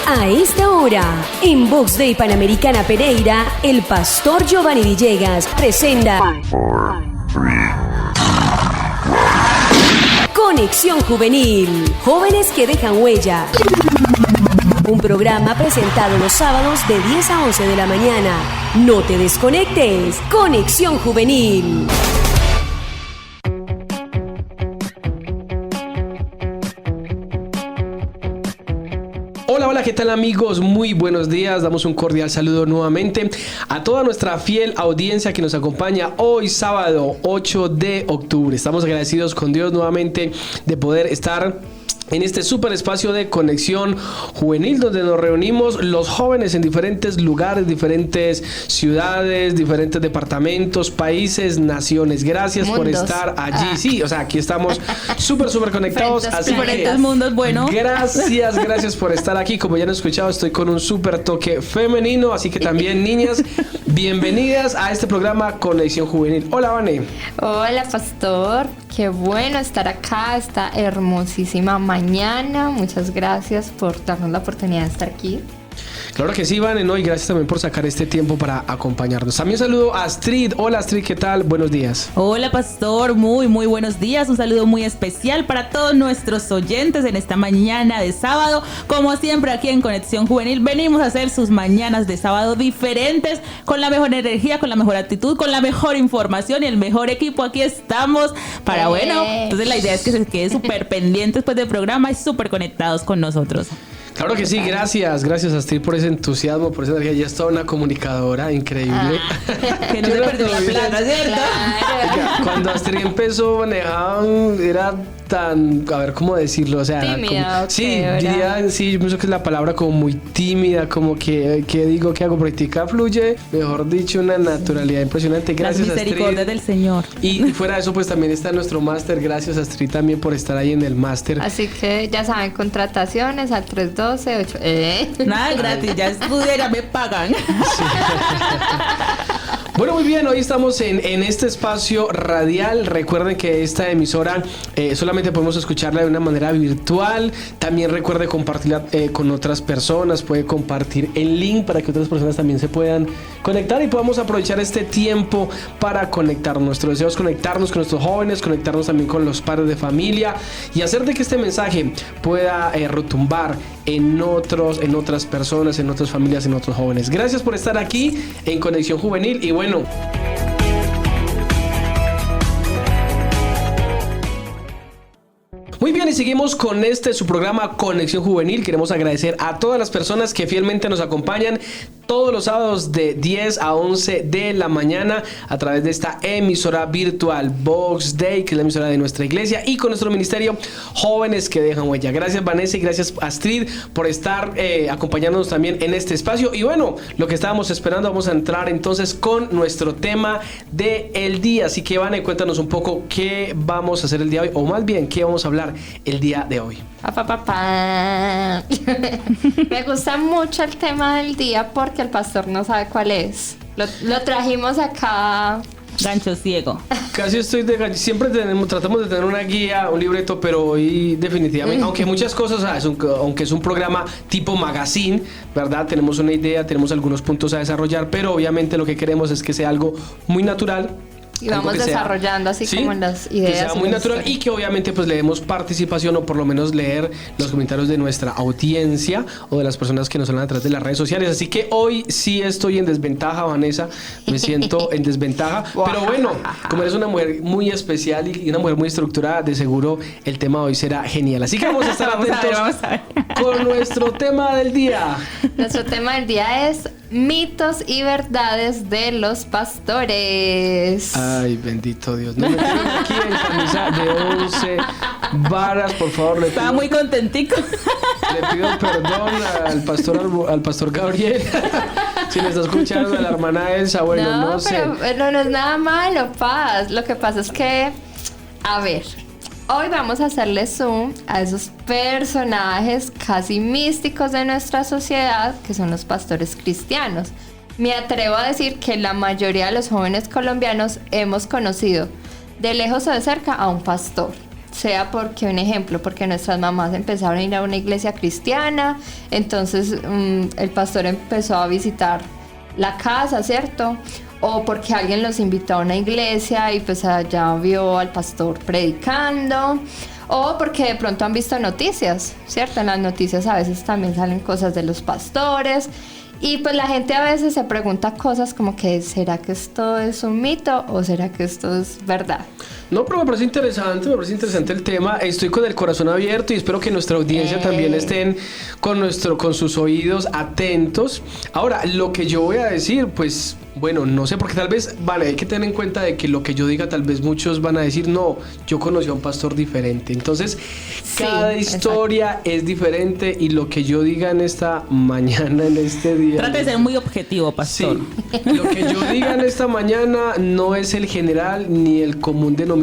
A esta hora, en Vox Day Panamericana Pereira, el pastor Giovanni Villegas presenta Conexión Juvenil, jóvenes que dejan huella. Un programa presentado los sábados de 10 a 11 de la mañana. No te desconectes. Conexión Juvenil. Hola, ¿qué tal amigos? Muy buenos días. Damos un cordial saludo nuevamente a toda nuestra fiel audiencia que nos acompaña hoy sábado 8 de octubre. Estamos agradecidos con Dios nuevamente de poder estar en este super espacio de conexión juvenil donde nos reunimos los jóvenes en diferentes lugares, diferentes ciudades, diferentes departamentos, países, naciones. Gracias mundos. Por estar allí. Sí, o sea, aquí estamos súper conectados. Así diferentes que mundos, bueno. Gracias por estar aquí. Como ya han escuchado, estoy con un súper toque femenino, así que también, niñas, bienvenidas a este programa Conexión Juvenil. Hola, Vane. Hola, pastor. Qué bueno estar acá esta hermosísima mañana. Muchas gracias por darnos la oportunidad de estar aquí. Claro que sí, Vane, ¿no? Y gracias también por sacar este tiempo para acompañarnos. También saludo a Astrid. Hola, Astrid, ¿qué tal? Buenos días. Hola, pastor. Muy buenos días. Un saludo muy especial para todos nuestros oyentes en esta mañana de sábado. Como siempre, aquí en Conexión Juvenil venimos a hacer sus mañanas de sábado diferentes, con la mejor energía, con la mejor actitud, con la mejor información y el mejor equipo. Aquí estamos para, bueno, entonces la idea es que se quede súper pendientes pues del programa y súper conectados con nosotros. Claro que sí, gracias Astrid por ese entusiasmo, por esa energía. Ya es toda una comunicadora increíble. Que no se perdió la plata, ¿cierto? Claro. Cuando Astrid empezó manejaban, era tan, a ver cómo decirlo, o sea, tímida, como, sí, diría, sí, yo pienso que es la palabra como muy tímida, como que digo, que hago, practica, fluye, mejor dicho, una naturalidad impresionante. Gracias, Las misericordias Astrid. del Señor. Y fuera de eso, pues también está nuestro máster. Gracias, Astrid, también por estar ahí en el máster. Así que ya saben, contrataciones al 312-8. Nada gratis, ya estudié, ya me pagan. Sí. Bueno, muy bien, hoy estamos en este espacio radial. Recuerden que esta emisora solamente podemos escucharla de una manera virtual. También recuerde compartirla con otras personas. Puede compartir el link para que otras personas también se puedan conectar y podamos aprovechar este tiempo para conectar. Nuestro deseo es conectarnos con nuestros jóvenes, conectarnos también con los padres de familia y hacer de que este mensaje pueda retumbar en otras personas, en otras familias, en otros jóvenes. Gracias por estar aquí en Conexión Juvenil y bueno. Muy bien, y seguimos con su programa Conexión Juvenil. Queremos agradecer a todas las personas que fielmente nos acompañan todos los sábados de 10 a 11 de la mañana a través de esta emisora virtual Vox Day, que es la emisora de nuestra iglesia, y con nuestro ministerio Jóvenes que Dejan Huella. Gracias, Vanessa, y gracias, Astrid, por estar acompañándonos también en este espacio. Y bueno, lo que estábamos esperando, vamos a entrar entonces con nuestro tema del día. Así que, Vane, cuéntanos un poco qué vamos a hacer el día de hoy, o más bien, qué vamos a hablar el día de hoy. Me gusta mucho el tema del día porque el pastor no sabe cuál es. Lo trajimos acá. Gancho ciego. Casi estoy de gancho. Siempre tratamos de tener una guía, un libreto, pero hoy definitivamente, aunque muchas cosas, aunque es un programa tipo magazine, ¿verdad? Tenemos una idea, tenemos algunos puntos a desarrollar, pero obviamente lo que queremos es que sea algo muy natural. Y vamos desarrollando así, ¿sí? Como en las ideas. Que sea muy natural y que obviamente pues le demos participación o por lo menos leer los comentarios de nuestra audiencia o de las personas que nos hablan a través de las redes sociales. Así que hoy sí estoy en desventaja, Vanessa. Me siento en desventaja. Pero bueno, como eres una mujer muy especial y una mujer muy estructurada, de seguro el tema de hoy será genial. Así que vamos a estar atentos vamos a ver. Con nuestro tema del día. Nuestro tema del día es mitos y verdades de los pastores. Ay, bendito Dios. No me tienen aquí en camisa de 11 varas, por favor. Estaba muy contentico. Le pido perdón al pastor Gabriel. Si me está escuchando, a la hermana Elsa, bueno, no sé. Pero no es nada malo, Paz. Lo que pasa es que, a ver, hoy vamos a hacerle zoom a esos personajes casi místicos de nuestra sociedad, que son los pastores cristianos. Me atrevo a decir que la mayoría de los jóvenes colombianos hemos conocido, de lejos o de cerca, a un pastor. sea porque, un ejemplo, porque nuestras mamás empezaron a ir a una iglesia cristiana, entonces el pastor empezó a visitar la casa, ¿cierto? O porque alguien los invitó a una iglesia y pues allá vio al pastor predicando. O porque de pronto han visto noticias, ¿cierto? En las noticias a veces también salen cosas de los pastores. Y pues la gente a veces se pregunta cosas como que ¿será que esto es un mito o será que esto es verdad? No, pero me parece interesante el tema. Estoy con el corazón abierto y espero que nuestra audiencia también estén con sus oídos atentos. Ahora, lo que yo voy a decir, pues, bueno, no sé, porque tal vez, vale, hay que tener en cuenta de que lo que yo diga, tal vez muchos van a decir, no, yo conocí a un pastor diferente. Entonces, cada historia es diferente y lo que yo diga en esta mañana, en este día... Trate de ser muy objetivo, pastor. Sí, lo que yo diga en esta mañana no es el general ni el común denominador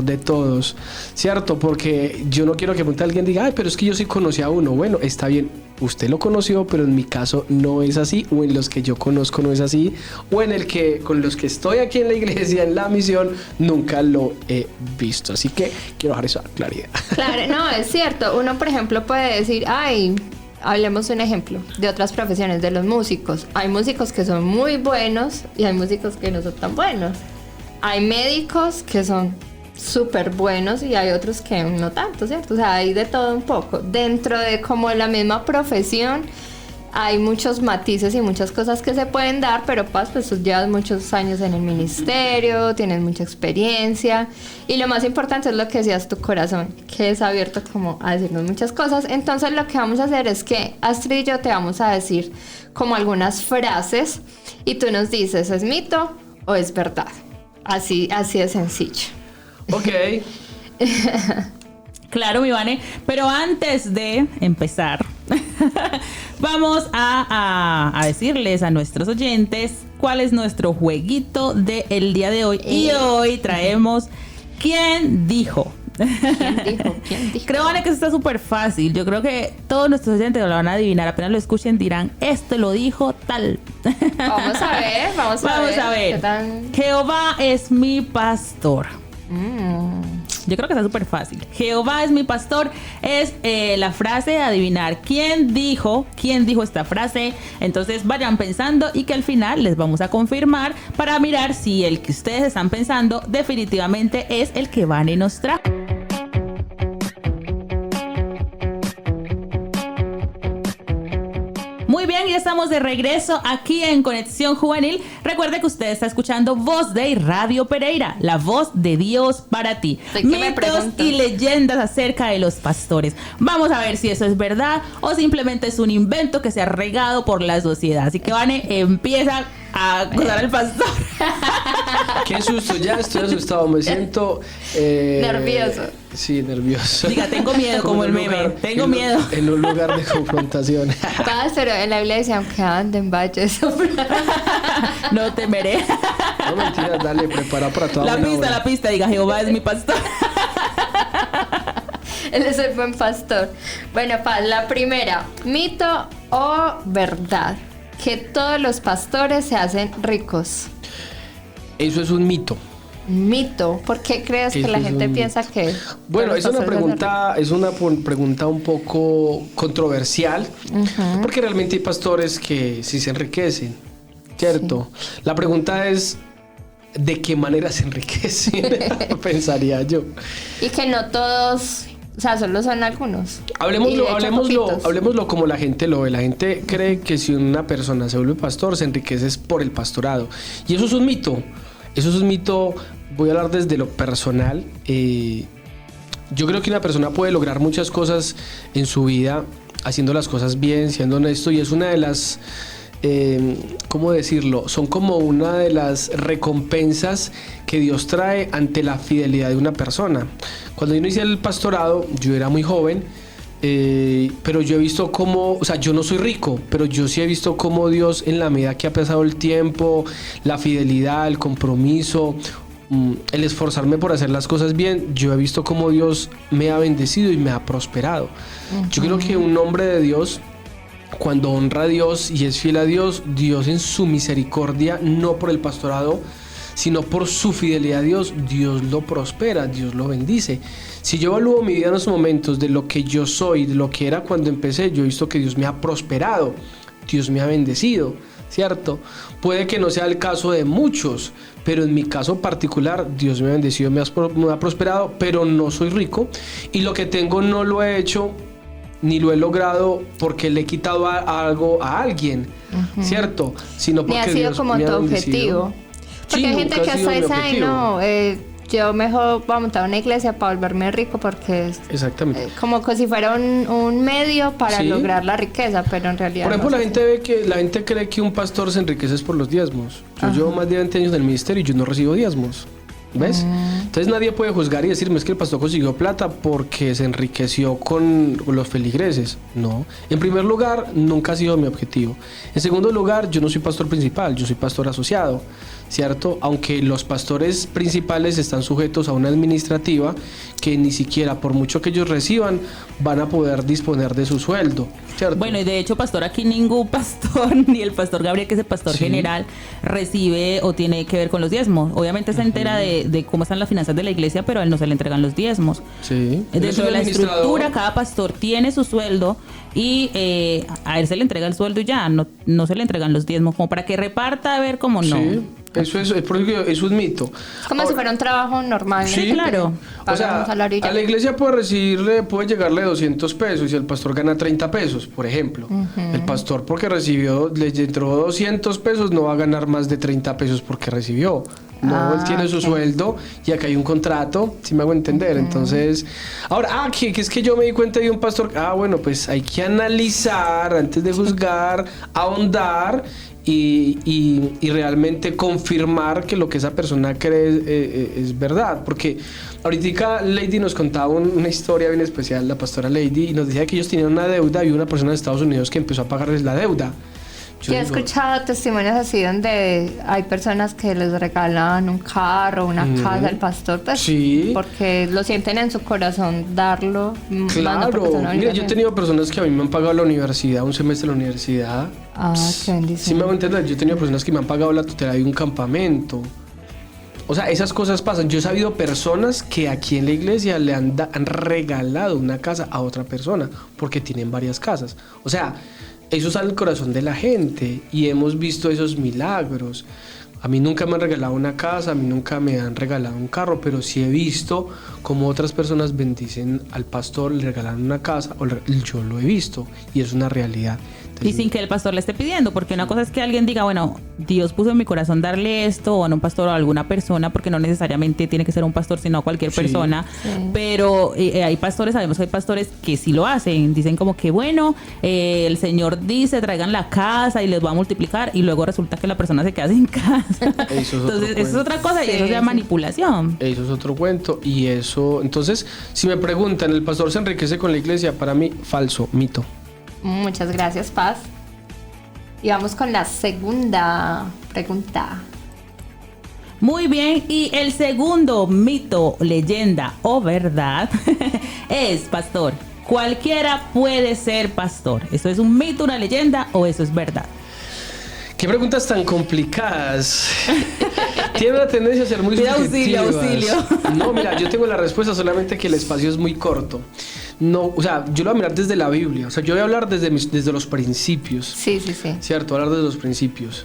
de todos, ¿cierto? Porque yo no quiero que alguien diga, ay, pero es que yo sí conocí a uno. Bueno, está bien, usted lo conoció, pero en mi caso no es así, o en los que yo conozco no es así, o en el que con los que estoy aquí en la iglesia, en la misión, nunca lo he visto. Así que quiero dejar eso a claridad. Claro, no, es cierto. Uno, por ejemplo, puede decir, ay, hablemos un ejemplo de otras profesiones, de los músicos. Hay músicos que son muy buenos y hay músicos que no son tan buenos. Hay médicos que son súper buenos y hay otros que no tanto, ¿cierto? O sea, hay de todo un poco. Dentro de como la misma profesión hay muchos matices y muchas cosas que se pueden dar, pero pues tú llevas muchos años en el ministerio, tienes mucha experiencia y lo más importante es lo que decías, tu corazón, que es abierto como a decirnos muchas cosas. Entonces lo que vamos a hacer es que Astrid y yo te vamos a decir como algunas frases y tú nos dices, ¿es mito o es verdad? Así de sencillo. Ok. Claro, mi Vane, pero antes de empezar, vamos a decirles a nuestros oyentes cuál es nuestro jueguito del día de hoy. Y hoy traemos ¿Quién dijo? ¿Quién dijo? Creo, Vane, que eso está súper fácil. Yo creo que todos nuestros oyentes lo van a adivinar. Apenas lo escuchen dirán, esto lo dijo tal. Vamos a ver. ¿Qué tan... Jehová es mi pastor. Yo creo que está súper fácil. Jehová es mi pastor es la frase de adivinar quién dijo esta frase. Entonces vayan pensando y que al final les vamos a confirmar para mirar si el que ustedes están pensando definitivamente es el que Vane nos trajo. Muy bien, ya estamos de regreso aquí en Conexión Juvenil. Recuerde que usted está escuchando Voz de Radio Pereira, la voz de Dios para ti. Mitos y leyendas acerca de los pastores. Vamos a ver si eso es verdad o simplemente es un invento que se ha regado por la sociedad. Así que, Vane, empieza a acusar al pastor. Qué susto, ya estoy asustado, me siento... nervioso. Sí, nervioso. Diga, tengo miedo como el meme, tengo miedo. En un lugar de confrontación. Pero en la Biblia decía, aunque anden valles. No temeré. No, mentiras, dale, prepara para toda la pista, diga, Jehová es mi pastor. Él es el buen pastor. Bueno, Paz, la primera, mito o verdad, que todos los pastores se hacen ricos. Eso es un mito. Mito, ¿por qué crees que la gente piensa que? Bueno, es una pregunta un poco controversial, porque realmente hay pastores que sí se enriquecen, ¿cierto? Sí. La pregunta es, ¿de qué manera se enriquecen? Pensaría yo. Y que no todos, o sea, solo son algunos. Hablemoslo como la gente lo ve. La gente cree que si una persona se vuelve pastor, se enriquece por el pastorado. Y eso es un mito. Eso es un mito, voy a hablar desde lo personal. Yo creo que una persona puede lograr muchas cosas en su vida haciendo las cosas bien, siendo honesto, y es una de las, ¿cómo decirlo? Son como una de las recompensas que Dios trae ante la fidelidad de una persona. Cuando yo inicié el pastorado, yo era muy joven, pero yo he visto cómo, o sea, yo no soy rico, pero yo sí he visto cómo Dios, en la medida que ha pasado el tiempo, la fidelidad, el compromiso, el esforzarme por hacer las cosas bien, yo he visto cómo Dios me ha bendecido y me ha prosperado. Yo creo que un hombre de Dios, cuando honra a Dios y es fiel a Dios, Dios en su misericordia, no por el pastorado, sino por su fidelidad a Dios, Dios lo prospera, Dios lo bendice. Si yo evalúo mi vida en estos momentos de lo que yo soy, de lo que era cuando empecé, yo he visto que Dios me ha prosperado, Dios me ha bendecido, ¿cierto? Puede que no sea el caso de muchos, pero en mi caso particular, Dios me ha bendecido, me ha prosperado, pero no soy rico, y lo que tengo no lo he hecho ni lo he logrado porque le he quitado algo a alguien, ¿cierto? Sino porque ni ha sido Dios como me ha tu bendecido. objetivo. Porque Sí, hay gente nunca que ha sido hasta mi dice, ay objetivo. no, yo mejor voy a montar una iglesia para volverme rico porque es Exactamente. como que si fuera un medio para Sí. lograr la riqueza, pero en realidad Por ejemplo, no la es gente ve que la gente cree que un pastor se enriquece por los diezmos. Yo llevo más de 20 años en el ministerio y yo no recibo diezmos. ¿Ves? Entonces nadie puede juzgar y decirme es que el pastor consiguió plata porque se enriqueció con los feligreses. No. En primer lugar, nunca ha sido mi objetivo. En segundo lugar, yo no soy pastor principal, yo soy pastor asociado, ¿cierto? Aunque los pastores principales están sujetos a una administrativa que ni siquiera, por mucho que ellos reciban, van a poder disponer de su sueldo, ¿cierto? Bueno, y de hecho, pastor, aquí ningún pastor, ni el pastor Gabriel, que es el pastor Sí. general, recibe o tiene que ver con los diezmos. Obviamente se entera de cómo están las finanzas de la iglesia, pero a él no se le entregan los diezmos. Sí. Él es Dentro un de la administrador. estructura, cada pastor tiene su sueldo y a él se le entrega el sueldo y ya, no se le entregan los diezmos, como para que reparta, a ver cómo no. Sí, eso es por eso que es un mito. Es como si fuera un trabajo normal. ¿no? Sí, claro. O Pagan sea, un salario y ya. a la iglesia puede llegarle 200 pesos y el pastor gana 30 pesos, por ejemplo. El pastor porque le entró 200 pesos no va a ganar más de 30 pesos porque recibió. No, él tiene su ok. sueldo y acá hay un contrato, si me hago entender. Entonces, ahora, que es que yo me di cuenta de un pastor. Bueno, pues hay que analizar antes de juzgar, ahondar y realmente confirmar que lo que esa persona cree es verdad. Porque ahorita Lady nos contaba una historia bien especial, la pastora Lady, y nos decía que ellos tenían una deuda y una persona de Estados Unidos que empezó a pagarles la deuda. Yo he digo, escuchado testimonios así donde hay personas que les regalan un carro, una casa al pastor, pues, Sí. porque lo sienten en su corazón darlo. más no porque Claro, son una mira, yo he obligación. tenido personas que a mí me han pagado la universidad, un semestre de la universidad. Ah, qué Sí bendición. me hago entender, yo he tenido personas que me han pagado la tutela de un campamento. O sea, esas cosas pasan. Yo he sabido personas que aquí en la iglesia le han regalado una casa a otra persona porque tienen varias casas. O sea, eso sale al corazón de la gente y hemos visto esos milagros. A mí nunca me han regalado una casa, a mí nunca me han regalado un carro, pero sí he visto como otras personas bendicen al pastor, le regalan una casa, yo lo he visto y es una realidad. Y sin que el pastor le esté pidiendo, porque una cosa es que alguien diga, bueno, Dios puso en mi corazón darle esto, o a un pastor o a alguna persona, porque no necesariamente tiene que ser un pastor, sino a cualquier Sí. persona. Sí. Pero hay pastores, sabemos que hay pastores que sí lo hacen, dicen como que, bueno, el Señor dice, traigan la casa y les va a multiplicar, y luego resulta que la persona se queda sin casa. Eso es otro Entonces, eso es cuento. otra cosa y Sí, eso se llama sí. manipulación. Eso es otro cuento y eso, entonces, si me preguntan, ¿el pastor se enriquece con la iglesia? Para mí, falso, mito. Muchas gracias, Paz. Y vamos con la segunda pregunta. Muy bien, y el segundo mito, leyenda o verdad es, pastor, cualquiera puede ser pastor. ¿Eso es un mito, una leyenda o eso es verdad? ¿Qué preguntas tan complicadas? Tiene una tendencia a ser muy Pida auxilio, subjetivas. auxilio. No, mira, yo tengo la respuesta, solamente que el espacio es muy corto. No, o sea, yo lo voy a mirar desde la Biblia. O sea, yo voy a hablar desde los principios. Sí, sí, sí. ¿Cierto? Hablar de los principios.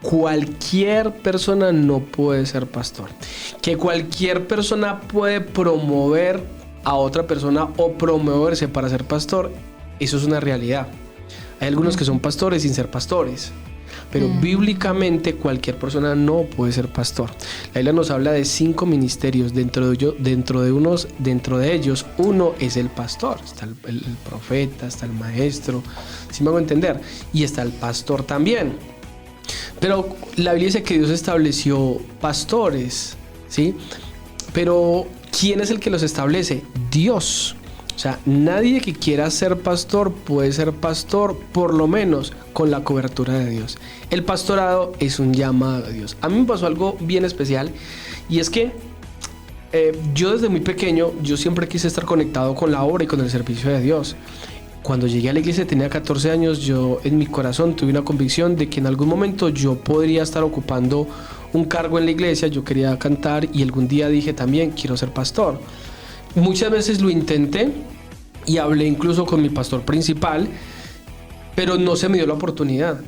Cualquier persona no puede ser pastor. Que cualquier persona puede promover a otra persona o promoverse para ser pastor, eso es una realidad. Hay algunos que son pastores sin ser pastores. Pero bíblicamente cualquier persona no puede ser pastor. La Biblia nos habla de 5 ministerios. Dentro de ellos, uno es el pastor. Está el profeta, está el maestro, si me hago entender. Y está el pastor también. Pero la Biblia dice que Dios estableció pastores, ¿sí? Pero ¿quién es el que los establece? Dios. O sea, nadie que quiera ser pastor puede ser pastor, por lo menos con la cobertura de Dios. El pastorado es un llamado de Dios. A mí me pasó algo bien especial y es que yo desde muy pequeño, yo siempre quise estar conectado con la obra y con el servicio de Dios. Cuando llegué a la iglesia tenía 14 años, yo en mi corazón tuve una convicción de que en algún momento yo podría estar ocupando un cargo en la iglesia, yo quería cantar y algún día dije también quiero ser pastor. Muchas veces lo intenté y hablé incluso con mi pastor principal, pero no se me dio la oportunidad.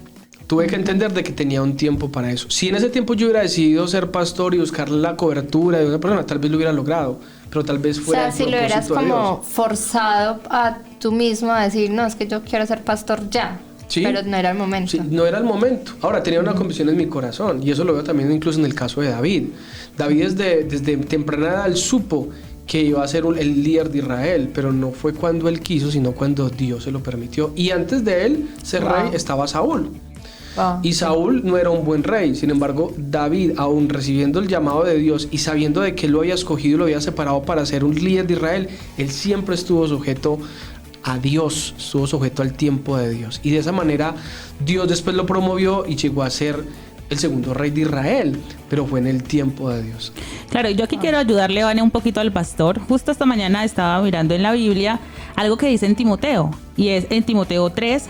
Tuve que entender de que tenía un tiempo para eso. Si en ese tiempo yo hubiera decidido ser pastor y buscar la cobertura de una persona, tal vez lo hubiera logrado, pero tal vez fuera el si lo hubieras propósito de como Dios. forzado a tú mismo a decir, no, es que yo quiero ser pastor ya, Sí. pero no era el momento. Sí, no era el momento. Ahora, tenía una convicción en mi corazón y eso lo veo también incluso en el caso de David. David desde temprana edad él supo que iba a ser el líder de Israel, pero no fue cuando él quiso, sino cuando Dios se lo permitió. Y antes de él ser rey estaba Saúl. Wow. Y Saúl no era un buen rey. Sin embargo, David, aún recibiendo el llamado de Dios y sabiendo de que él lo había escogido y lo había separado para ser un líder de Israel, él siempre estuvo sujeto a Dios, estuvo sujeto al tiempo de Dios. Y de esa manera Dios después lo promovió y llegó a ser el segundo rey de Israel, pero fue en el tiempo de Dios. Claro, yo aquí quiero ayudarle, Vane, un poquito al pastor. Justo esta mañana estaba mirando en la Biblia algo que dice en Timoteo, y es en Timoteo 3,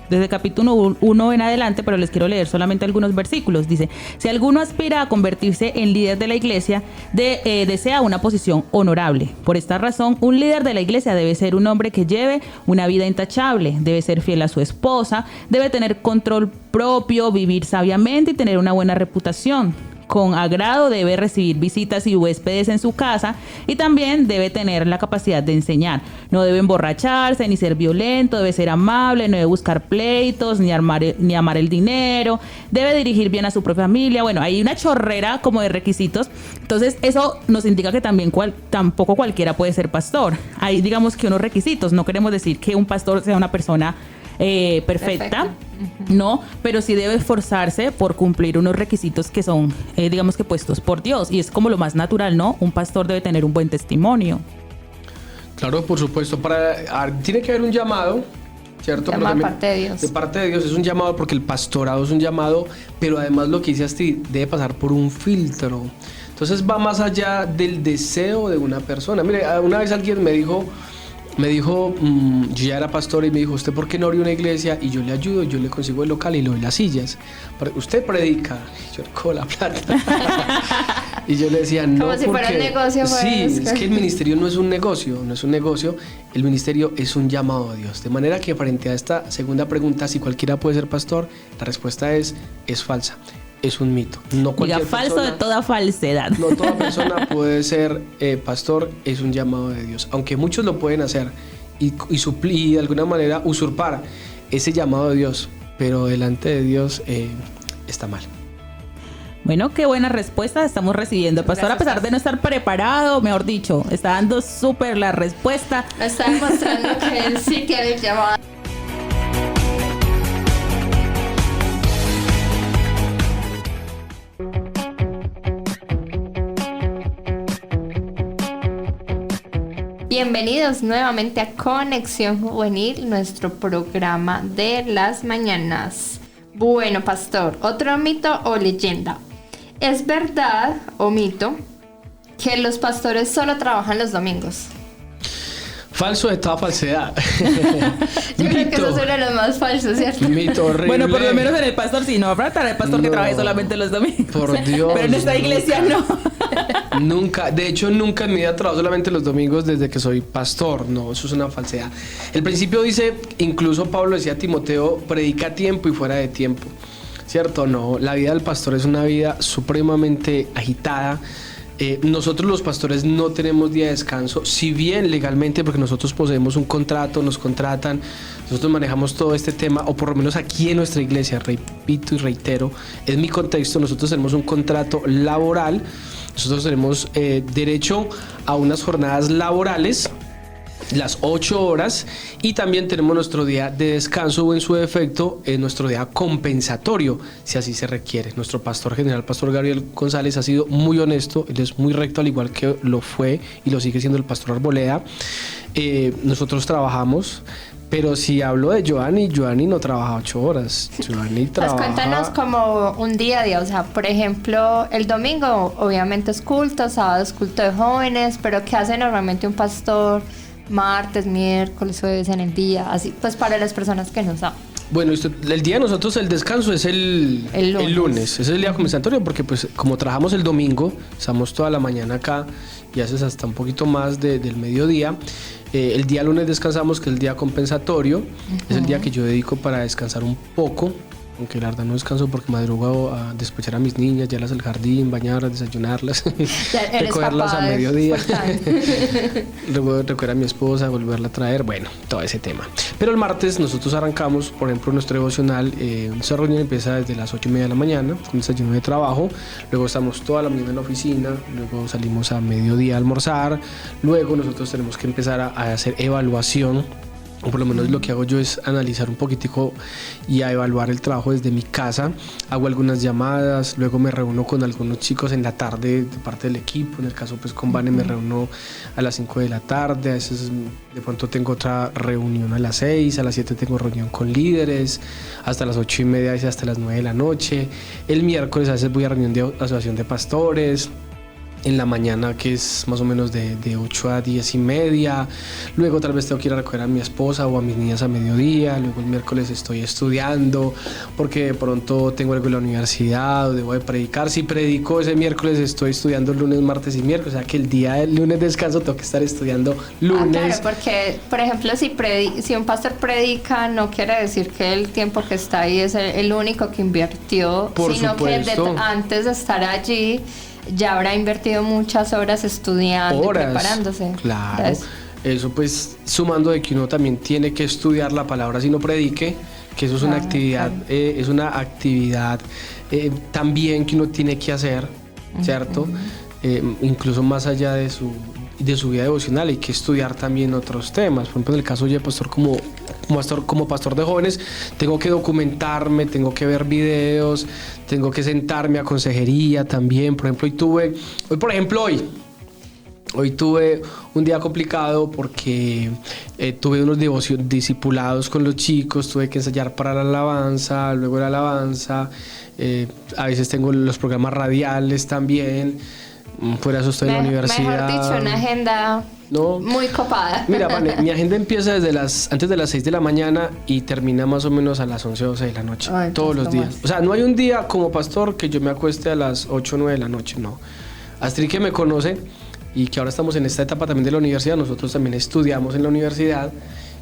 desde capítulo 1 en adelante, pero les quiero leer solamente algunos versículos. Dice, si alguno aspira a convertirse en líder de la iglesia, desea una posición honorable. Por esta razón, un líder de la iglesia debe ser un hombre que lleve una vida intachable, debe ser fiel a su esposa, debe tener control propio, vivir sabiamente y tener una buena reputación. Con agrado debe recibir visitas y huéspedes en su casa y también debe tener la capacidad de enseñar. No debe emborracharse ni ser violento, debe ser amable, no debe buscar pleitos ni amar el dinero, debe dirigir bien a su propia familia. Bueno, hay una chorrera como de requisitos. Entonces eso nos indica que también tampoco cualquiera puede ser pastor. Hay, digamos, que unos requisitos. No queremos decir que un pastor sea una persona perfecta, no, pero sí debe esforzarse por cumplir unos requisitos que son, digamos, que puestos por Dios, y es como lo más natural, ¿no? Un pastor debe tener un buen testimonio. Claro, por supuesto, tiene que haber un llamado, ¿cierto? Llama de parte de Dios. De parte de Dios es un llamado, porque el pastorado es un llamado, pero además lo que dice Astrid, debe pasar por un filtro. Entonces va más allá del deseo de una persona. Mire, una vez alguien me dijo, yo ya era pastor y me dijo, ¿usted por qué no abre una iglesia? Y yo le ayudo, yo le consigo el local y le doy las sillas. Usted predica, yo le cojo la plata. Y yo le decía, no, como si fuera un negocio. Sí, es que el ministerio no es un negocio, el ministerio es un llamado a Dios. De manera que frente a esta segunda pregunta, si cualquiera puede ser pastor, la respuesta es falsa. Es un mito. No cualquier Diga, falso persona, de toda falsedad. No toda persona puede ser pastor, es un llamado de Dios. Aunque muchos lo pueden hacer y suplir, de alguna manera usurpar ese llamado de Dios, pero delante de Dios está mal. Bueno, qué buena respuesta estamos recibiendo. El pastor, Gracias, a pesar de no estar preparado, mejor dicho, está dando súper la respuesta. Me está demostrando que él sí tiene llamado. Bienvenidos nuevamente a Conexión Juvenil, nuestro programa de las mañanas. Bueno, pastor, otro mito o leyenda. ¿Es verdad o mito que los pastores solo trabajan los domingos? Falso de toda falsedad. Yo creo que eso es uno de los más falsos, ¿cierto? Mito horrible. Bueno, por lo menos en el pastor sí, no habrá el pastor que No. trabaje solamente los domingos. Por Dios. Pero en esta iglesia no. Nunca, de hecho nunca en mi vida trabajo solamente los domingos desde que soy pastor. No, eso es una falsedad. El principio dice, incluso Pablo decía a Timoteo, predica a tiempo y fuera de tiempo. ¿Cierto? No, la vida del pastor es una vida supremamente agitada. Nosotros los pastores no tenemos día de descanso, si bien legalmente, porque nosotros poseemos un contrato, nos contratan, nosotros manejamos todo este tema, o por lo menos aquí en nuestra iglesia, repito y reitero, es mi contexto, nosotros tenemos un contrato laboral, nosotros tenemos derecho a unas jornadas laborales, las 8 horas, y también tenemos nuestro día de descanso o en su defecto nuestro día compensatorio, si así se requiere. Nuestro pastor general, pastor Gabriel González, ha sido muy honesto, él es muy recto, al igual que lo fue y lo sigue siendo el pastor Arboleda. Nosotros trabajamos, pero si hablo de Joanny no trabaja 8 horas. Joanny trabaja... Pues cuéntanos como un día a día, o sea, por ejemplo, el domingo obviamente es culto, sábado es culto de jóvenes, pero ¿qué hace normalmente un pastor martes, miércoles, jueves en el día? Así, pues para las personas que no saben. Bueno, el día de nosotros el descanso es el lunes. Ese es el día compensatorio porque pues como trabajamos el domingo, estamos toda la mañana acá y haces hasta un poquito más del mediodía. El día lunes descansamos, que es el día compensatorio. Es el día que yo dedico para descansar un poco. Aunque la verdad no descanso porque madrugo a despechar a mis niñas, llevarlas al jardín, bañarlas, desayunarlas, recogerlas a mediodía, luego recoger a mi esposa, volverla a traer, bueno, todo ese tema. Pero el martes nosotros arrancamos, por ejemplo, nuestro devocional, nuestra reunión empieza desde las 8:30 de la mañana, con desayuno de trabajo, luego estamos toda la mañana en la oficina, luego salimos a mediodía a almorzar, luego nosotros tenemos que empezar a hacer evaluación. O por lo menos lo que hago yo es analizar un poquitico y a evaluar el trabajo desde mi casa. Hago algunas llamadas, luego me reúno con algunos chicos en la tarde de parte del equipo. En el caso pues con Vane me reúno a las 5 de la tarde. A veces de pronto tengo otra reunión a las 6, a las 7 tengo reunión con líderes, hasta las 8:30 y hasta las 9 de la noche. El miércoles a veces voy a reunión de asociación de pastores. En la mañana, que es más o menos de 8 a 10:30. Luego tal vez tengo que ir a recoger a mi esposa o a mis niñas a mediodía. Luego el miércoles estoy estudiando porque de pronto tengo algo en la universidad o debo de predicar. Si predico ese miércoles, estoy estudiando lunes, martes y miércoles. O sea que el día del lunes descanso, tengo que estar estudiando lunes. Claro, porque por ejemplo si un pastor predica, no quiere decir que el tiempo que está ahí es el único que invirtió, por sino supuesto. que antes de estar allí ya habrá invertido muchas horas estudiando y preparándose. Claro. Entonces, eso pues sumando de que uno también tiene que estudiar la palabra si no predique, que eso es una actividad, es una actividad también que uno tiene que hacer, ¿cierto? Incluso más allá de su vida devocional hay que estudiar también otros temas. Por ejemplo, en el caso de pastor como pastor de jóvenes, tengo que documentarme, tengo que ver videos, tengo que sentarme a consejería también. Por ejemplo, hoy tuve un día complicado porque tuve unos discipulados con los chicos, tuve que ensayar para la alabanza, luego la alabanza, a veces tengo los programas radiales también. Fuera de eso estoy en la universidad. Mejor dicho, una agenda muy copada. Mira, Vane, mi agenda empieza antes de las 6 de la mañana y termina más o menos a las 11 o 12 de la noche. Ay, todos los días. O sea, no hay un día como pastor que yo me acueste a las 8 o 9 de la noche, no. Astrid, que me conoce y que ahora estamos en esta etapa también de la universidad, nosotros también estudiamos en la universidad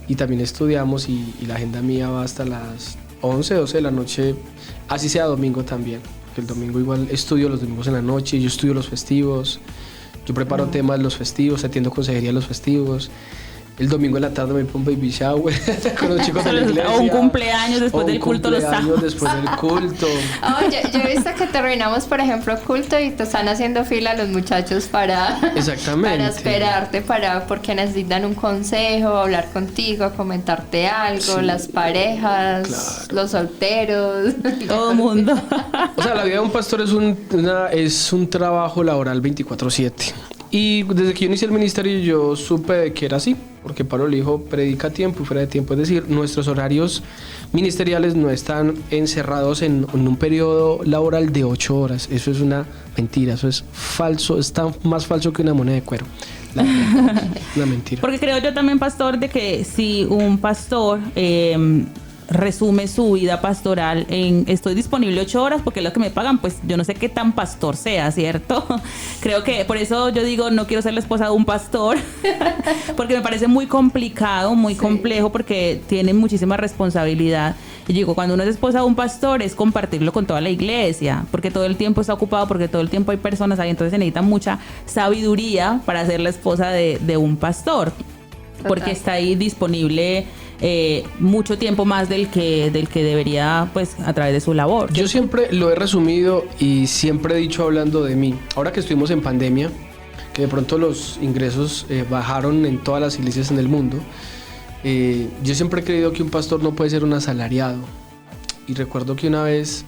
y también estudiamos y la agenda mía va hasta las 11, 12 de la noche, así sea domingo también. El domingo igual estudio los domingos en la noche, yo estudio los festivos, yo preparo temas los festivos, atiendo consejería los festivos. El domingo en la tarde me pongo baby shower con los chicos de la iglesia. O un cumpleaños después del culto los sábados. Después del culto. Oye, yo he visto que terminamos, por ejemplo, culto y te están haciendo fila los muchachos para esperarte, porque necesitan un consejo, hablar contigo, comentarte algo, sí, las parejas, claro, los solteros. Todo mundo. O sea, la vida de un pastor es un trabajo laboral 24/7. Y desde que yo inicié el ministerio yo supe que era así, porque Pablo le dijo, predica a tiempo y fuera de tiempo. Es decir, nuestros horarios ministeriales no están encerrados en un periodo laboral de 8 horas. Eso es una mentira, eso es falso, es tan más falso que una moneda de cuero. Una mentira. Porque creo yo también, pastor, de que si un pastor resume su vida pastoral en estoy disponible 8 horas porque es lo que me pagan, pues yo no sé qué tan pastor sea, ¿cierto? Creo que por eso yo digo no quiero ser la esposa de un pastor porque me parece muy complicado, muy complejo, porque tiene muchísima responsabilidad. Y digo, cuando uno es esposa de un pastor es compartirlo con toda la iglesia, porque todo el tiempo está ocupado, porque todo el tiempo hay personas ahí, entonces se necesita mucha sabiduría para ser la esposa de un pastor. Total. Porque está ahí disponible mucho tiempo más del que debería, pues, a través de su labor. Yo siempre lo he resumido y siempre he dicho, hablando de mí, ahora que estuvimos en pandemia, que de pronto los ingresos bajaron en todas las iglesias en el mundo, yo siempre he creído que un pastor no puede ser un asalariado. Y recuerdo que una vez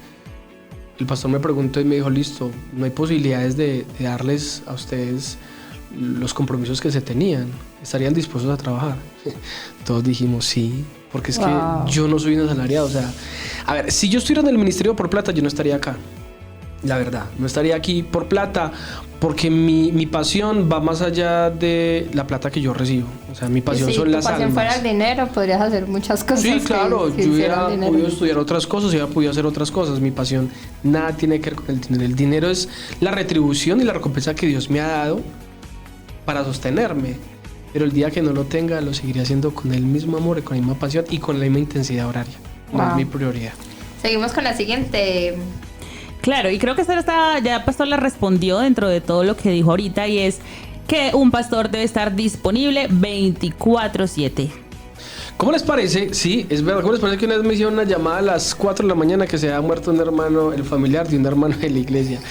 el pastor me preguntó y me dijo, listo, no hay posibilidades de darles a ustedes los compromisos que se tenían, ¿estarían dispuestos a trabajar? Todos dijimos sí, porque es que yo no soy un asalariado. O sea, a ver, si yo estuviera en el ministerio por plata, yo no estaría acá. La verdad, no estaría aquí por plata, porque mi pasión va más allá de la plata que yo recibo. O sea, mi pasión si son las tu pasión almas. fuera el dinero, podrías hacer muchas cosas. Sí, claro, que yo hubiera hicieran dinero. podido estudiar otras cosas, hubiera podido hacer otras cosas. Mi pasión nada tiene que ver con el dinero. El dinero es la retribución y la recompensa que Dios me ha dado para sostenerme. Pero el día que no lo tenga, lo seguiré haciendo con el mismo amor y con la misma pasión y con la misma intensidad horaria. No Wow. es mi prioridad. Seguimos con la siguiente. Claro, y creo que ya Pastor le respondió dentro de todo lo que dijo ahorita, y es que un pastor debe estar disponible 24/7. ¿Cómo les parece? Sí, es verdad. ¿Cómo les parece que una vez me hicieron una llamada a las 4 de la mañana que se había muerto un hermano, el familiar de un hermano de la iglesia?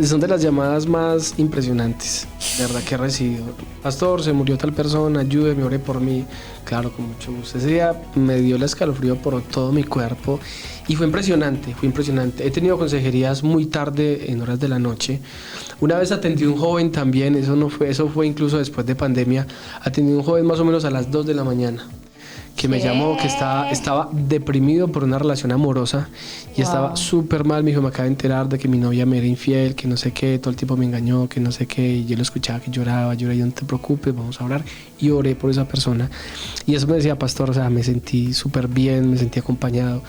Son de las llamadas más impresionantes, de verdad, que he recibido. Pastor, se murió tal persona, ayúdeme, ore por mí. Claro, con mucho gusto. Ese día me dio el escalofrío por todo mi cuerpo y fue impresionante, fue impresionante. He tenido consejerías muy tarde, en horas de la noche. Una vez atendí a un joven también, eso fue incluso después de pandemia. Atendí a un joven más o menos a las 2 de la mañana, que me llamó, que estaba deprimido por una relación amorosa y estaba súper mal. Me dijo, me acabo de enterar de que mi novia me era infiel, que no sé qué, todo el tiempo me engañó, que no sé qué, y yo lo escuchaba que lloraba, y no te preocupes, vamos a orar, y oré por esa persona. Y eso me decía, pastor, o sea, me sentí súper bien, me sentí acompañado.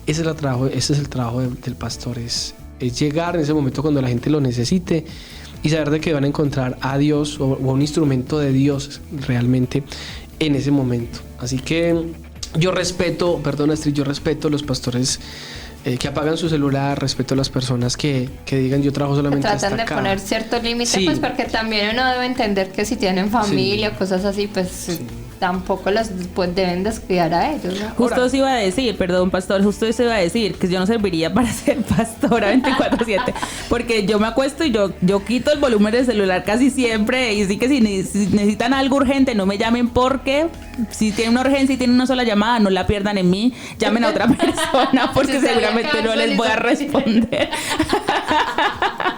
Ese es el trabajo del pastor, es llegar en ese momento cuando la gente lo necesite y saber de que van a encontrar a Dios o un instrumento de Dios realmente en ese momento. Así que yo respeto, perdón Astrid, yo respeto los pastores que apagan su celular, respeto a las personas que digan yo trabajo solamente hasta acá. Tratan de poner cierto límite, Sí. pues porque también uno debe entender que si tienen familia o cosas así, pues tampoco los deben descuidar a ellos, ¿no? Justo eso iba a decir, perdón, pastor, justo eso iba a decir, que yo no serviría para ser pastora 24/7, porque yo me acuesto y yo quito el volumen del celular casi siempre, y sí que si necesitan algo urgente, no me llamen, porque si tienen una urgencia y tienen una sola llamada, no la pierdan en mí, llamen a otra persona, porque Sí, seguramente no les voy a responder.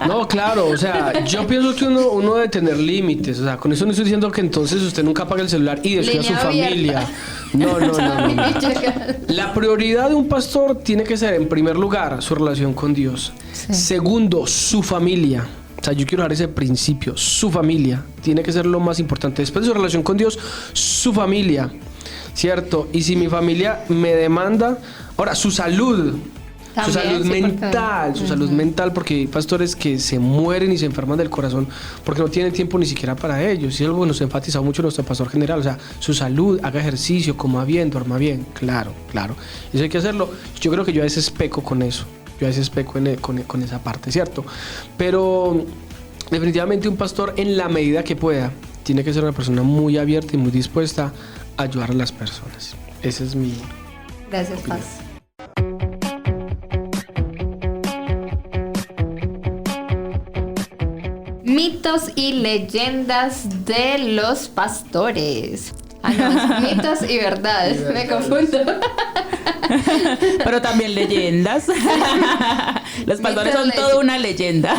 No, claro, o sea, yo pienso que uno debe tener límites. O sea, con eso no estoy diciendo que entonces usted nunca apague el celular y descuida a su Línea familia. abierta. No. La prioridad de un pastor tiene que ser, en primer lugar, su relación con Dios. Sí. Segundo, su familia. O sea, yo quiero dar ese principio. Su familia tiene que ser lo más importante. Después de su relación con Dios, su familia, ¿cierto? Y si mi familia me demanda, ahora, su salud. Su También, salud sí, mental, su salud mental, porque hay pastores que se mueren y se enferman del corazón porque no tienen tiempo ni siquiera para ellos. Y es algo que nos ha enfatizado mucho nuestro pastor general. O sea, su salud, haga ejercicio, coma bien, duerma bien. Claro. Eso hay que hacerlo. Yo creo que yo a veces peco con eso. Yo a veces peco con esa parte, ¿cierto? Pero definitivamente un pastor, en la medida que pueda, tiene que ser una persona muy abierta y muy dispuesta a ayudar a las personas. Ese es mi... Gracias, Paz. Mitos y leyendas de los pastores. Ah, no, es mitos y verdades. Me confundo. Pero también leyendas. Los pastores son toda una leyenda.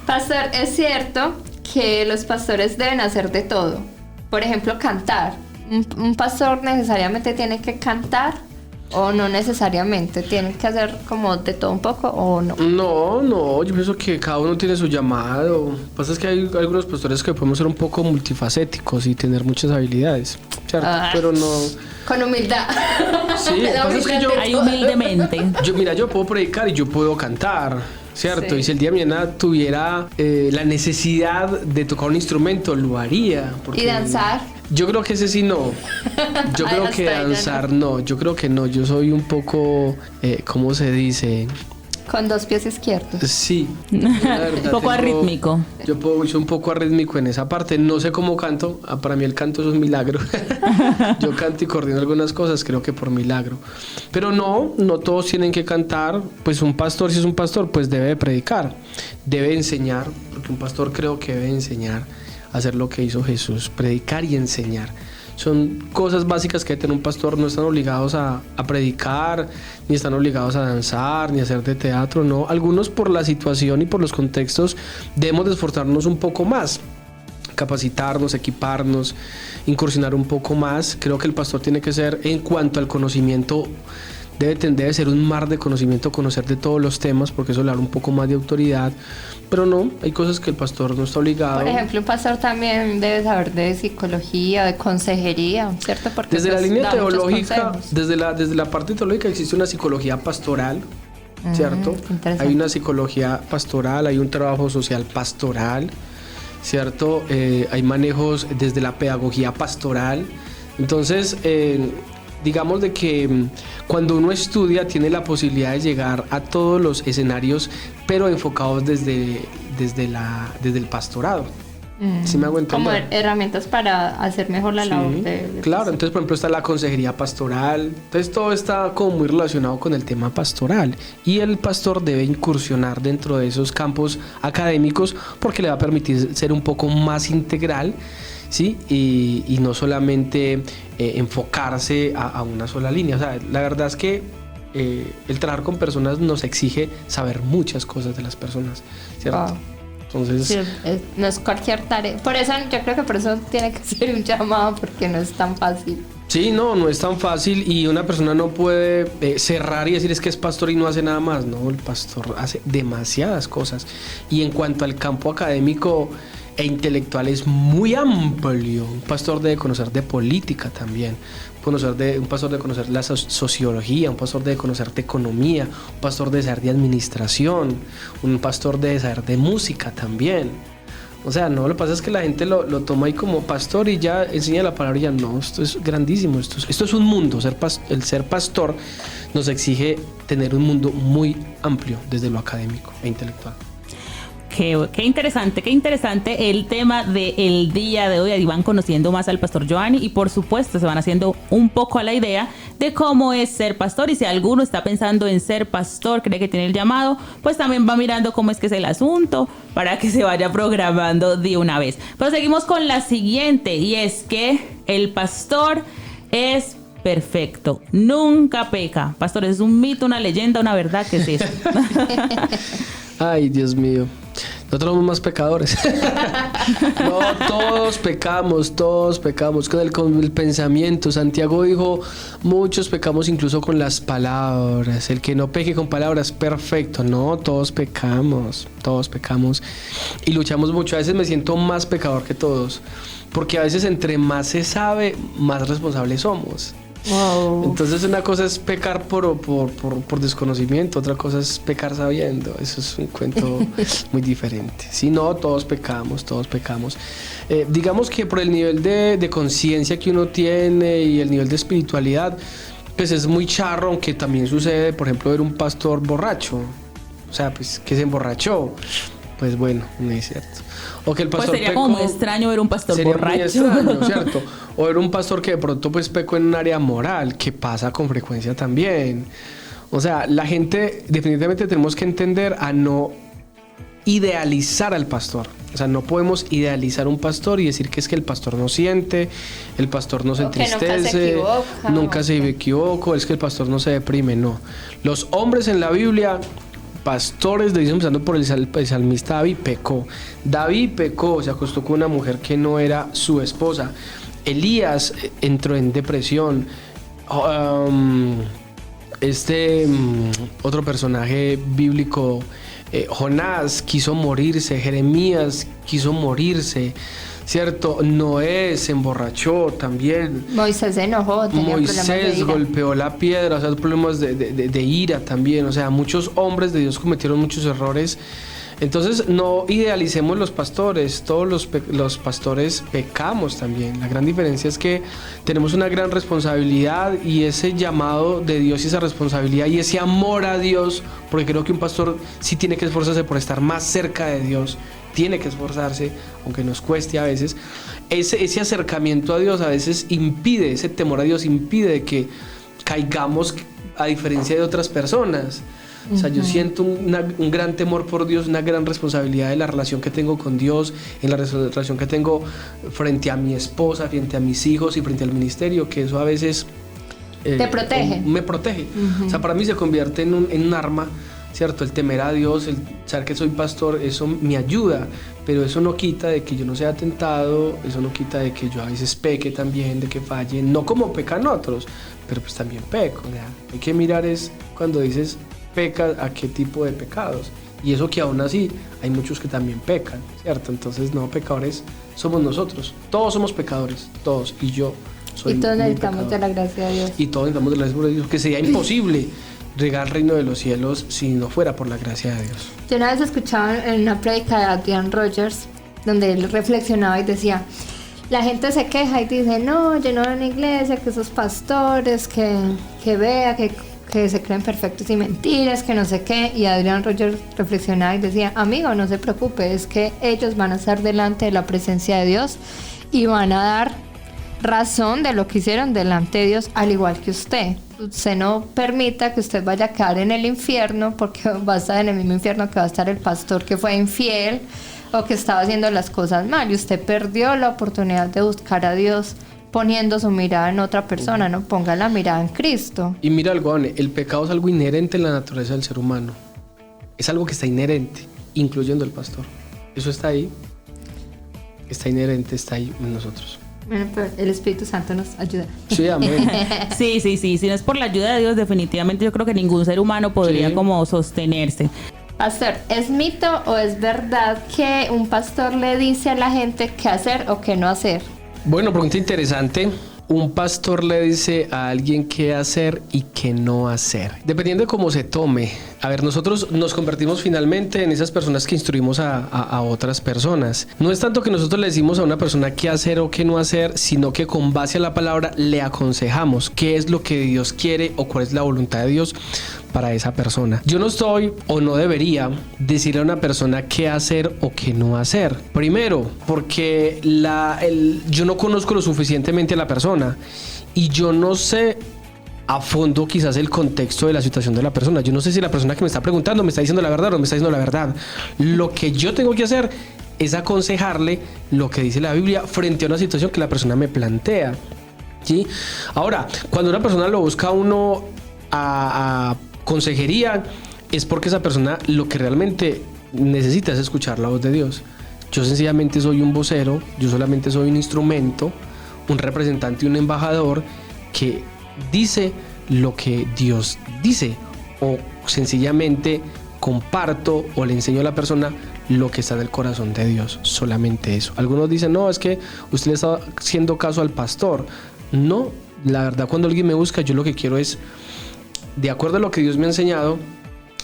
Pastor, es cierto que los pastores deben hacer de todo. Por ejemplo, cantar. ¿Un pastor necesariamente tiene que cantar? ¿O no necesariamente? ¿Tienen que hacer como de todo un poco o no? No, yo pienso que cada uno tiene su llamado. Lo que pasa es que hay algunos pastores que podemos ser un poco multifacéticos y tener muchas habilidades, ¿cierto? Pero no... Con humildad. Sí, lo que pasa es que yo... Ahí humildemente. Yo puedo predicar y yo puedo cantar, ¿cierto? Sí. Y si el día de mañana tuviera la necesidad de tocar un instrumento, lo haría. ¿Y danzar? Yo creo que ese sí no. Yo creo Hasta que ella danzar no. Yo creo que no. Yo soy un poco, ¿cómo se dice? Con dos pies izquierdos. Sí. La verdad, Un poco arrítmico. Soy un poco arrítmico en esa parte. No sé cómo canto. Para mí el canto es un milagro. Yo canto y coordino algunas cosas, creo que por milagro. Pero no todos tienen que cantar. Pues un pastor, si es un pastor, pues debe de predicar. Debe enseñar. Porque un pastor creo que debe enseñar a hacer lo que hizo Jesús. Predicar y enseñar. Son cosas básicas que debe tener un pastor. No están obligados a predicar, ni están obligados a danzar, ni a hacer de teatro, no. Algunos por la situación y por los contextos debemos de esforzarnos un poco más, capacitarnos, equiparnos, incursionar un poco más. Creo que el pastor tiene que ser, en cuanto al conocimiento debe ser un mar de conocimiento, conocer de todos los temas, porque eso le da un poco más de autoridad. Pero no, hay cosas que el pastor no está obligado. Por ejemplo, un pastor también debe saber de psicología, de consejería, ¿cierto? Porque Desde la línea da muchos teológica, consejos. desde la parte teológica existe una psicología pastoral, ¿cierto? Interesante. Hay una psicología pastoral, hay un trabajo social pastoral, ¿cierto? Hay manejos desde la pedagogía pastoral. Entonces, digamos de que cuando uno estudia tiene la posibilidad de llegar a todos los escenarios, pero enfocados desde el pastorado. ¿Sí me hago entender? Como herramientas para hacer mejor la labor de claro, entonces por ejemplo está la consejería pastoral, entonces todo está como muy relacionado con el tema pastoral y el pastor debe incursionar dentro de esos campos académicos porque le va a permitir ser un poco más integral, ¿sí? Y no solamente enfocarse a una sola línea. O sea, la verdad es que el trabajar con personas nos exige saber muchas cosas de las personas, ¿cierto? Wow. Entonces, Sí, no es cualquier tarea. Por eso, yo creo que por eso tiene que ser un llamado, porque no es tan fácil. sí, no es tan fácil y una persona no puede cerrar y decir es que es pastor y no hace nada más. No, el pastor hace demasiadas cosas. Y en cuanto al campo académico e intelectual es muy amplio. Un pastor debe conocer de política también. Un pastor debe conocer la sociología, un pastor debe conocer de economía, un pastor debe saber de administración, un pastor debe saber de música también. O sea, no, lo que pasa es que la gente lo toma ahí como pastor y ya enseña la palabra y ya no, esto es grandísimo, esto es un mundo. El ser pastor nos exige tener un mundo muy amplio desde lo académico e intelectual. Qué interesante el tema del día de hoy. Ahí van conociendo más al pastor Giovanni y por supuesto se van haciendo un poco a la idea de cómo es ser pastor, y si alguno está pensando en ser pastor, cree que tiene el llamado, pues también va mirando cómo es que es el asunto para que se vaya programando de una vez. Pero seguimos con la siguiente, y es que el pastor es perfecto, nunca peca. Pastor, ¿es un mito, una leyenda, una verdad? ¿Qué es eso? Ay, Dios mío. Nosotros somos más pecadores. No, todos pecamos con el pensamiento. Santiago dijo, muchos pecamos incluso con las palabras. El que no peque con palabras, perfecto. No, todos pecamos y luchamos mucho. A veces me siento más pecador que todos, porque a veces entre más se sabe, más responsables somos. Wow. Entonces una cosa es pecar por desconocimiento, otra cosa es pecar sabiendo. Eso es un cuento muy diferente. Si no, todos pecamos. Digamos que por el nivel de conciencia que uno tiene y el nivel de espiritualidad, pues es muy charro, aunque también sucede, por ejemplo, ver un pastor borracho. O sea, pues que se emborrachó. Pues bueno, no es cierto. O que el pastor pues sería como muy extraño ver un pastor borracho. Muy extraño, ¿cierto? O ver un pastor que de pronto pues pecó en un área moral, que pasa con frecuencia también. O sea, la gente definitivamente tenemos que entender a no idealizar al pastor. O sea, no podemos idealizar un pastor y decir que es que el pastor no siente, el pastor no se entristece, nunca se equivoca, es que el pastor no se deprime. No. Los hombres en la Biblia, pastores de Dios, empezando por el salmista David, pecó, se acostó con una mujer que no era su esposa. Elías entró en depresión. Otro personaje bíblico, Jonás quiso morirse, Jeremías quiso morirse, ¿cierto? Noé se emborrachó también. Moisés se enojó, tenía problemas de ira. Golpeó la piedra, o sea, problemas de ira también. O sea, muchos hombres de Dios cometieron muchos errores. Entonces, no idealicemos los pastores. Todos los pastores pecamos también. La gran diferencia es que tenemos una gran responsabilidad, y ese llamado de Dios y esa responsabilidad y ese amor a Dios, porque creo que un pastor sí tiene que esforzarse por estar más cerca de Dios. Tiene que esforzarse, aunque nos cueste a veces. Ese acercamiento a Dios a veces impide, ese temor a Dios impide que caigamos, a diferencia de otras personas. O sea, yo siento un gran temor por Dios, una gran responsabilidad de la relación que tengo con Dios, en la relación que tengo frente a mi esposa, frente a mis hijos y frente al ministerio, que eso a veces te protege. Me protege. O sea, para mí se convierte en un arma, ¿cierto? El temer a Dios, el saber que soy pastor, eso me ayuda, pero eso no quita de que yo no sea tentado, eso no quita de que yo a veces peque también, de que falle, no como pecan otros, pero pues también peco. O sea, hay que mirar es cuando dices peca, a qué tipo de pecados. Y eso que aún así hay muchos que también pecan, ¿cierto? Entonces no, pecadores somos nosotros, todos somos pecadores, todos, y yo soy y todos muy necesitamos pecador. de la gracia de Dios. Y todos necesitamos de la gracia de Dios, que sería imposible llegar al reino de los cielos si no fuera por la gracia de Dios. Yo una vez escuchaba en una prédica de Adrian Rogers, donde él reflexionaba y decía, la gente se queja y dice, no, yo no voy a una iglesia, que esos pastores, que vea, que se creen perfectos y mentiras, que no sé qué. Y Adrian Rogers reflexionaba y decía, amigo, no se preocupe, es que ellos van a estar delante de la presencia de Dios y van a dar razón de lo que hicieron delante de Dios, al igual que usted. Usted no permita que usted vaya a caer en el infierno, porque va a estar en el mismo infierno que va a estar el pastor que fue infiel o que estaba haciendo las cosas mal, y usted perdió la oportunidad de buscar a Dios poniendo su mirada en otra persona. No ponga la mirada en Cristo. Y mira algo, Anne, el pecado es algo inherente en la naturaleza del ser humano. Es algo que está inherente, incluyendo el pastor. Eso está ahí, está inherente, está ahí en nosotros. Bueno, pero el Espíritu Santo nos ayuda. Sí, amén. Sí, si no es por la ayuda de Dios, definitivamente yo creo que ningún ser humano podría Sí. como sostenerse. Pastor, ¿es mito o es verdad que un pastor le dice a la gente qué hacer o qué no hacer? Bueno, pregunta interesante. Un pastor le dice a alguien qué hacer y qué no hacer, dependiendo de cómo se tome. A ver, nosotros nos convertimos finalmente en esas personas que instruimos a otras personas. No es tanto que nosotros le decimos a una persona qué hacer o qué no hacer, sino que con base a la palabra le aconsejamos qué es lo que Dios quiere o cuál es la voluntad de Dios para esa persona. Yo no estoy o no debería decirle a una persona qué hacer o qué no hacer. Primero, porque yo no conozco lo suficientemente a la persona y yo no sé a fondo quizás el contexto de la situación de la persona. Yo no sé si la persona que me está preguntando me está diciendo la verdad o no me está diciendo la verdad. Lo que yo tengo que hacer es aconsejarle lo que dice la Biblia frente a una situación que la persona me plantea, ¿sí? Ahora, cuando una persona lo busca a uno a consejería, es porque esa persona lo que realmente necesita es escuchar la voz de Dios. Yo sencillamente soy un vocero, yo solamente soy un instrumento, un representante y un embajador que dice lo que Dios dice, o sencillamente comparto o le enseño a la persona lo que está en el corazón de Dios, solamente eso. Algunos dicen, no, es que usted le está haciendo caso al pastor. No, la verdad, cuando alguien me busca, yo lo que quiero es, de acuerdo a lo que Dios me ha enseñado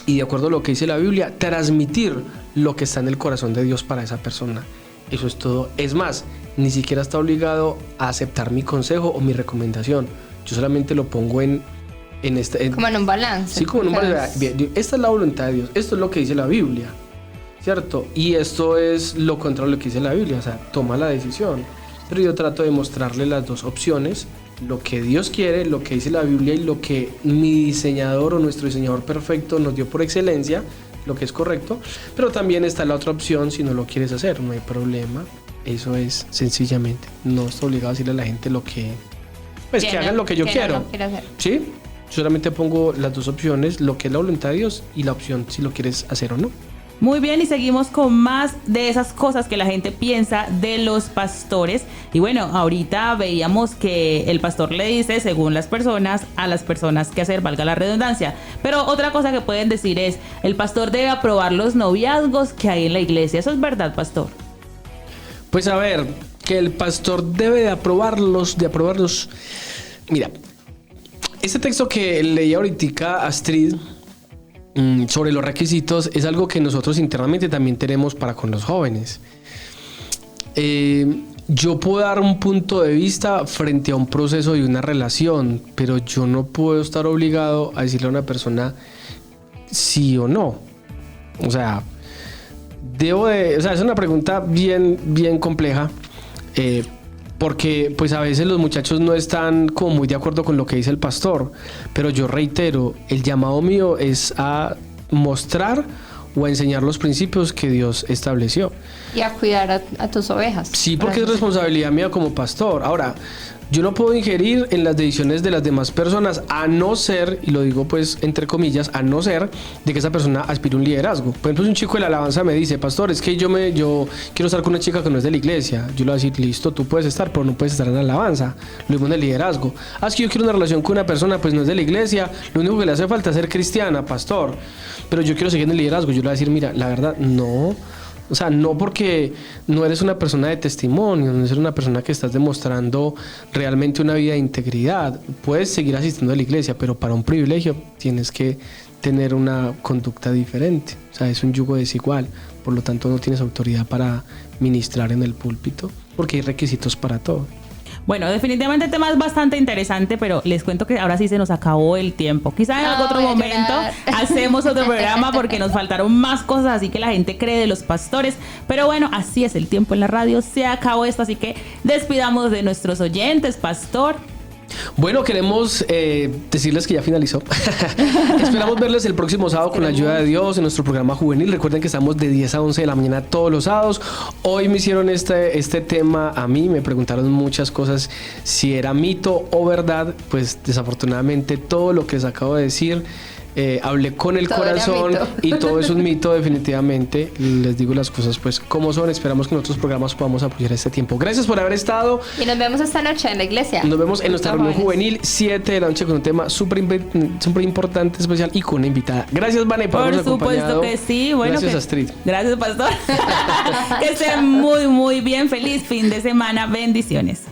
y de acuerdo a lo que dice la Biblia, transmitir lo que está en el corazón de Dios para esa persona. Eso es todo. Es más, ni siquiera está obligado a aceptar mi consejo o mi recomendación. Yo solamente lo pongo Como en un balance. Sí, como en un balance. Bien, esta es la voluntad de Dios. Esto es lo que dice la Biblia, ¿cierto? Y esto es lo contrario a lo que dice la Biblia. O sea, toma la decisión. Pero yo trato de mostrarle las dos opciones. Lo que Dios quiere, lo que dice la Biblia y lo que mi diseñador o nuestro diseñador perfecto nos dio por excelencia, lo que es correcto. Pero también está la otra opción, si no lo quieres hacer, no hay problema. Eso es sencillamente. No estoy obligado a decirle a la gente lo que... Pues que hagan lo que yo quiero. No quiere hacer. ¿Sí? Yo solamente pongo las dos opciones, lo que es la voluntad de Dios y la opción si lo quieres hacer o no. Muy bien, y seguimos con más de esas cosas que la gente piensa de los pastores. Y bueno, ahorita veíamos que el pastor le dice, según las personas, a las personas qué hacer, valga la redundancia. Pero otra cosa que pueden decir es, el pastor debe aprobar los noviazgos que hay en la iglesia. ¿Eso es verdad, pastor? Pues a ver, que el pastor debe de aprobarlos. Mira, este texto que leí ahorita, Astrid, sobre los requisitos, es algo que nosotros internamente también tenemos para con los jóvenes. Yo puedo dar un punto de vista frente a un proceso y una relación, pero yo no puedo estar obligado a decirle a una persona sí o no. O sea, es una pregunta bien compleja, porque pues a veces los muchachos no están como muy de acuerdo con lo que dice el pastor, pero yo reitero, el llamado mío es a mostrar o a enseñar los principios que Dios estableció. Y a cuidar a tus ovejas. Sí, porque es responsabilidad mía como pastor. Ahora, yo no puedo ingerir en las decisiones de las demás personas, a no ser, y lo digo pues entre comillas, a no ser de que esa persona aspire a un liderazgo. Por ejemplo, si un chico de la alabanza me dice, pastor, es que yo quiero estar con una chica que no es de la iglesia, yo le voy a decir, listo, tú puedes estar, pero no puedes estar en la alabanza. Lo mismo en el liderazgo. Es que yo quiero una relación con una persona, pues no es de la iglesia, lo único que le hace falta es ser cristiana, pastor, pero yo quiero seguir en el liderazgo. Yo le voy a decir, mira, la verdad, no. O sea, no, porque no eres una persona de testimonio, no eres una persona que estás demostrando realmente una vida de integridad. Puedes seguir asistiendo a la iglesia, pero para un privilegio tienes que tener una conducta diferente. O sea, es un yugo desigual. Por lo tanto, no tienes autoridad para ministrar en el púlpito, porque hay requisitos para todo. Bueno, definitivamente el tema es bastante interesante, pero les cuento que ahora sí se nos acabó el tiempo. Quizá en algún otro momento hacemos otro programa porque nos faltaron más cosas, así que la gente cree de los pastores. Pero bueno, así es el tiempo en la radio, se acabó esto, así que despidamos de nuestros oyentes, pastor. Bueno, queremos decirles que ya finalizó. Esperamos verles el próximo sábado con la ayuda de Dios en nuestro programa juvenil. Recuerden que estamos de 10 a 11 de la mañana todos los sábados. Hoy me hicieron este tema a mí, me preguntaron muchas cosas si era mito o verdad. Pues desafortunadamente todo lo que les acabo de decir, hablé con el corazón y todo es un mito definitivamente. Les digo las cosas pues como son. Esperamos que en otros programas podamos apoyar este tiempo. Gracias por haber estado. Y nos vemos esta noche en la iglesia. Nos vemos en nuestra reunión juvenil 7 de la noche con un tema súper importante, especial y con una invitada. Gracias, Vane, por habernos acompañado. Por supuesto que sí. Bueno, gracias, Astrid. Gracias, pastor. Que estén muy, muy bien. Feliz fin de semana. Bendiciones.